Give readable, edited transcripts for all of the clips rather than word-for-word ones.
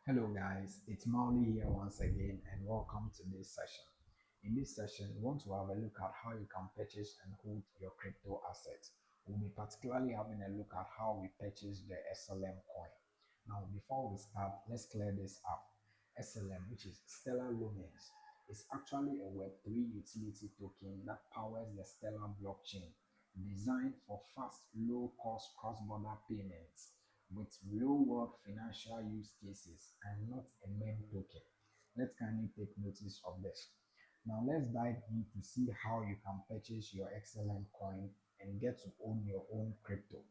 Hello guys, it's Mauli here once again and welcome to this session. In this session, we want to have a look at how you can purchase and hold your crypto assets. We'll be particularly having a look at how we purchase the XLM coin. Now, before we start, let's clear this up. XLM, which is Stellar Lumens, is actually a Web3 utility token that powers the Stellar blockchain, designed for fast, low-cost cross-border payments with real-world financial use cases and not a meme token. Let's kindly take notice of this. Now let's dive in to see how you can purchase your XLM coin and get to own your own crypto.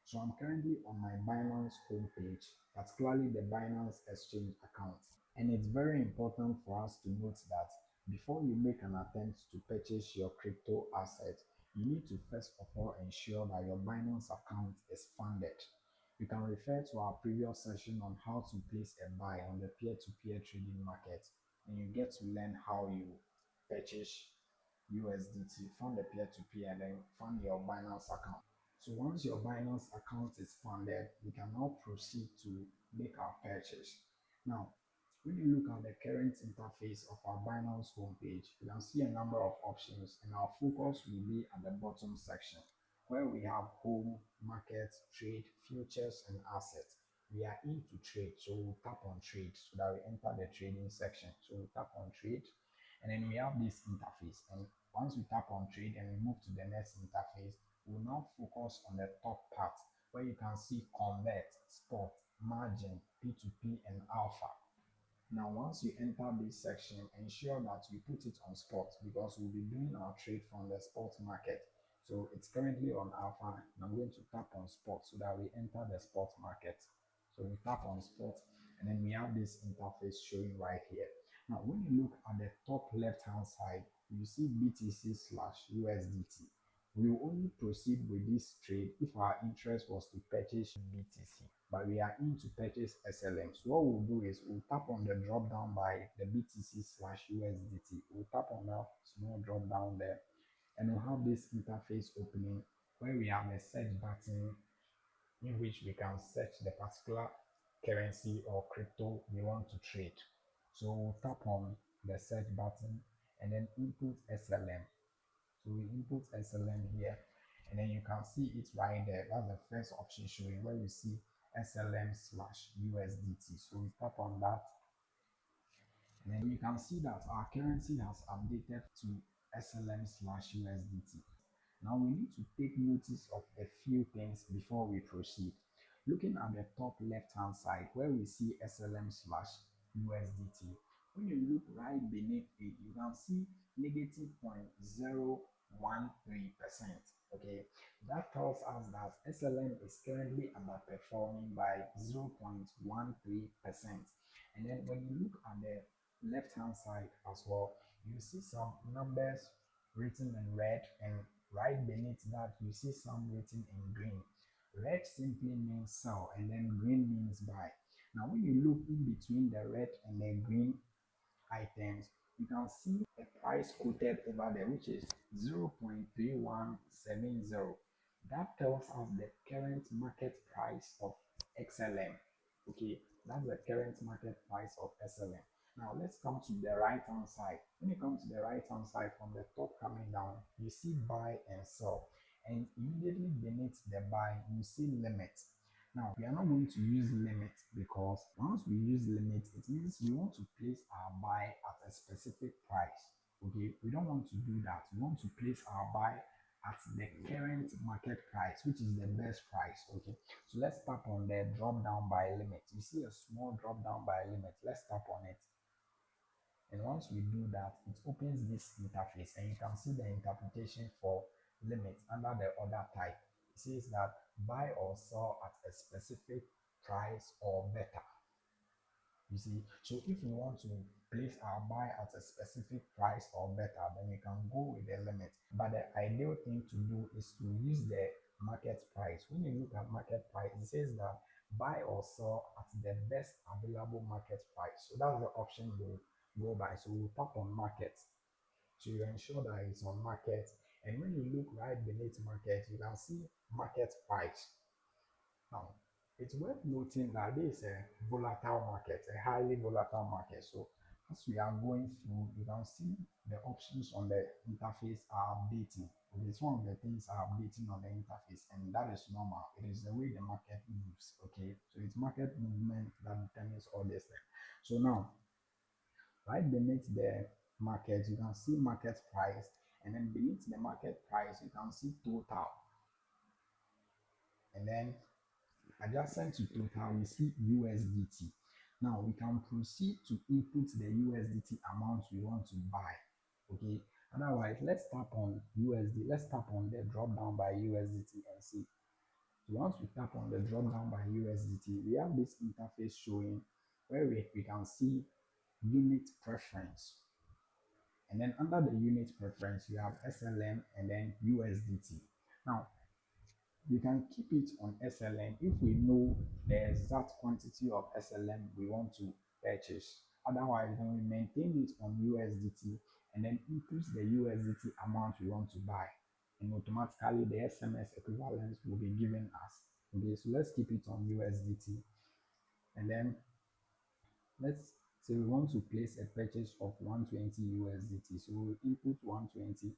So I'm currently on my Binance homepage, particularly the Binance Exchange account. And it's very important for us to note that before you make an attempt to purchase your crypto asset, you need to first of all ensure that your Binance account is funded. You can refer to our previous session on how to place a buy on the peer-to-peer trading market, and you get to learn how you purchase USDT, fund the peer-to-peer, and then fund your Binance account. So once your Binance account is funded, we can now proceed to make our purchase. Now, when you look at the current interface of our Binance homepage, you can see a number of options, and our focus will be at the bottom section where we have home, market, trade, futures, and assets. We are into trade, so we'll tap on trade so that we enter the trading section. So we'll tap on trade, and then we have this interface. And once we tap on trade and we move to the next interface, we'll now focus on the top part where you can see convert, spot, margin, P2P, and alpha. Now, once you enter this section, ensure that you put it on spot because we'll be doing our trade from the spot market. So it's currently on alpha, and I'm going to tap on spot so that we enter the spot market. So we tap on spot, and then we have this interface showing right here. Now, when you look at the top left-hand side, you see BTC slash USDT. We will only proceed with this trade if our interest was to purchase BTC, but we are in to purchase SLM. So what we'll do is we'll tap on the drop down by the BTC slash USDT. We'll tap on that small drop down there, and we'll have this interface opening where we have a search button in which we can search the particular currency or crypto we want to trade. So we'll tap on the search button and then input SLM. So we input SLM here, and then you can see it right there. That's the first option showing where you see SLM slash USDT. So we tap on that, and then you can see that our currency has updated to SLM slash USDT. Now we need to take notice of a few things before we proceed. Looking at the top left hand side where we see SLM slash USDT, when you look right beneath it, you can see negative 0.013%. Okay, that tells us that SLM is currently underperforming by 0.13%. And then when you look at the left hand side as well, you see some numbers written in red, and right beneath that you see some written in green. Red simply means sell, and then green means buy. Now when you look in between the red and the green items, you can see a price quoted over there which is 0.3170. That tells us the current market price of XLM. Okay, that's the current market price of XLM. Now let's come to the right hand side. When you come to the right hand side from the top coming down, you see buy and sell, and immediately beneath the buy you see limit. Now, we are not going to use limit because once we use limit, it means we want to place our buy at a specific price. Okay, we don't want to do that. We want to place our buy at the current market price, which is the best price. Okay, so let's tap on the drop down by limit. You see a small drop down by limit. Let's tap on it. And once we do that, it opens this interface, and you can see the interpretation for limit under the order type. It says that buy or sell at a specific price or better. You see, so if we want to place our buy at a specific price or better, then we can go with the limit. But the ideal thing to do is to use the market price. When you look at market price, it says that buy or sell at the best available market price. So that's the option we'll go by. So we'll tap on market to ensure that it's on market. And when you look right beneath market, you can see market price. Now, It's worth noting that this is a volatile market, a highly volatile market. So as we are going through, you can see the options on the interface are updating. Okay, some of the things are updating on the interface, and that is normal. It is the way the market moves. Okay, so it's market movement that determines all this thing. So now, right beneath the market, you can see market price, and then beneath the market price, you can see total, and then adjacent to total, we see USDT. Now we can proceed to input the USDT amount we want to buy. Okay. Otherwise, let's tap on USD. Let's tap on the drop down by USDT and see. So once we tap on the drop down by USDT, we have this interface showing where we can see unit preference. And then under the unit preference, you have SLM and then USDT. Now, we can keep it on SLM if we know the exact quantity of SLM we want to purchase. Otherwise, then we maintain it on USDT and then increase the USDT amount we want to buy. And automatically the SMS equivalence will be given us. Okay, so let's keep it on USDT. And then let's say we want to place a purchase of 120 USDT. So we'll input 120.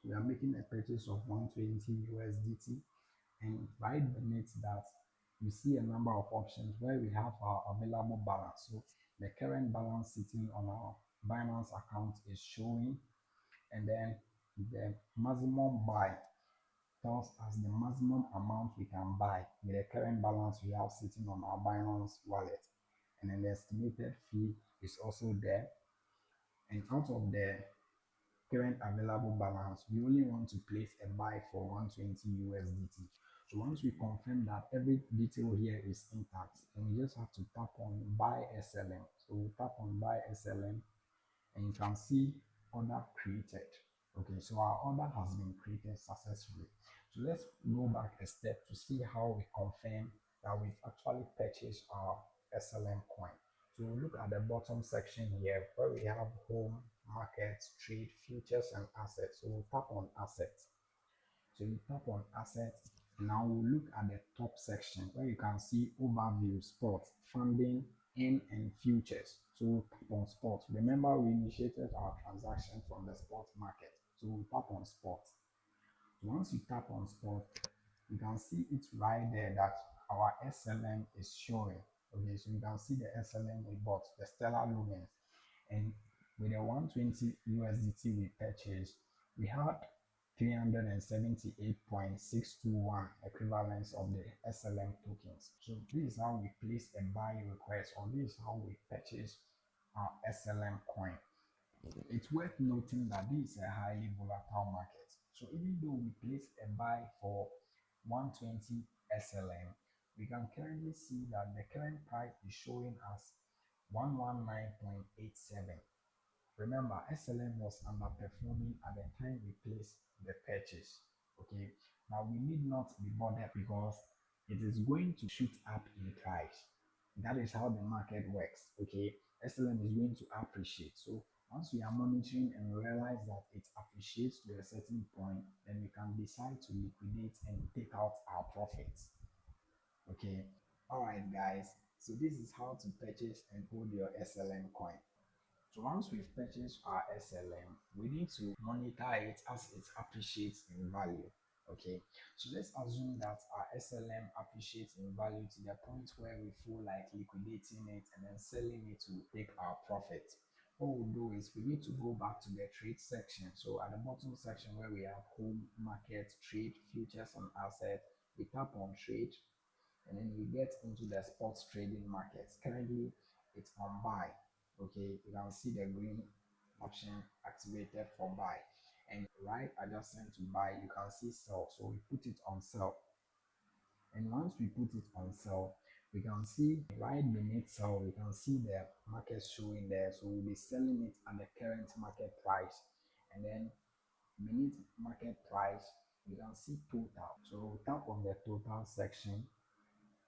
We are making a purchase of 120 USDT, and right beneath that we see a number of options where we have our available balance. So the current balance sitting on our Binance account is showing, and then the maximum buy tells us the maximum amount we can buy with the current balance we have sitting on our Binance wallet. And then the estimated fee is also there. And out of the current available balance, we only want to place a buy for 120 USDT. So once we confirm that every detail here is intact, then we just have to tap on buy SLM. So we tap on buy SLM, and you can see order created. Okay, so our order has been created successfully. So let's go back a step to see how we confirm that we've actually purchased our SLM coin. So look at the bottom section here where we have home, markets, trade, futures, and assets. So we'll tap on assets. So you tap on assets, and now we'll look at the top section where you can see overview, spot, funding, in, and futures. So we'll tap on spot. Remember, we initiated our transaction from the spot market. So we'll tap on spot. So once you tap on spot, you can see it right there that our SLM is showing. Okay, so you can see the SLM we bought, the Stellar Lumens. And with the 120 USDT we purchased, we had 378.621 equivalents of the SLM tokens. So this is how we place a buy request, or this is how we purchase our SLM coin. It's worth noting that this is a highly volatile market. So even though we place a buy for 120 SLM, we can currently see that the current price is showing us 119.87. Remember, SLM was underperforming at the time we placed the purchase. Okay, now we need not be bothered because it is going to shoot up in price. That is how the market works. Okay, SLM is going to appreciate. So once we are monitoring and realize that it appreciates to a certain point, then we can decide to liquidate and take out our profits. Okay, all right, guys. So this is how to purchase and hold your SLM coin. So once we've purchased our SLM, we need to monitor it as it appreciates in value. Okay, so let's assume that our SLM appreciates in value to the point where we feel like liquidating it and then selling it to take our profit. What we'll do is we need to go back to the trade section. So at the bottom section where we have home, market, trade, futures, and assets, we tap on trade, and then we get into the sports trading markets. Currently, it's on buy. Okay, you can see the green option activated for buy, and right adjacent to buy, you can see sell. So we put it on sell, and once we put it on sell, we can see right beneath sell, we can see the market showing there. So we'll be selling it at the current market price, and then beneath market price, you can see total. So tap on the total section,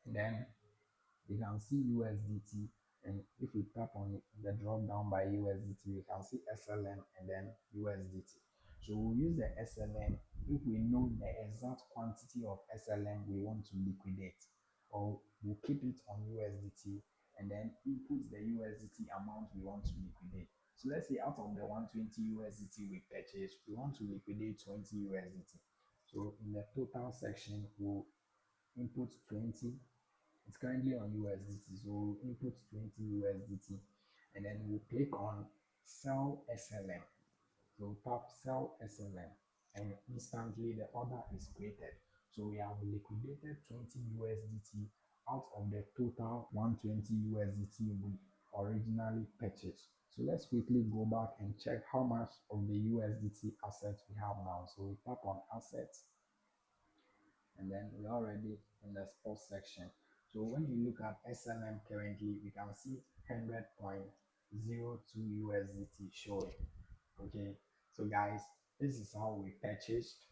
and then you can see USDT, and if we tap on the drop down by USDT, we can see SLM and then USDT. So we'll use the SLM if we know the exact quantity of XLM we want to liquidate, or we'll keep it on USDT and then input the USDT amount we want to liquidate. So let's say out of the 120 USDT we purchased, we want to liquidate 20 USDT. So in the total section, we'll input 20. It's currently on USDT, so we'll input 20 USDT and then we'll click on sell XLM. So tap sell XLM and instantly the order is created. So we have liquidated 20 USDT out of the total 120 USDT we originally purchased. So let's quickly go back and check how much of the USDT assets we have now. So we tap on assets and then we're already in the sports section. So when you look at SLM currently, we can see 100.02 USDT showing. Okay, so guys, this is how we purchased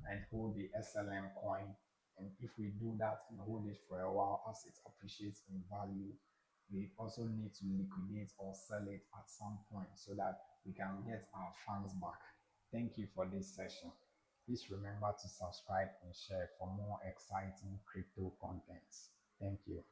and hold the SLM coin. And if we do that and hold it for a while as it appreciates in value, we also need to liquidate or sell it at some point so that we can get our funds back. Thank you for this session. Please remember to subscribe and share for more exciting crypto contents. Thank you.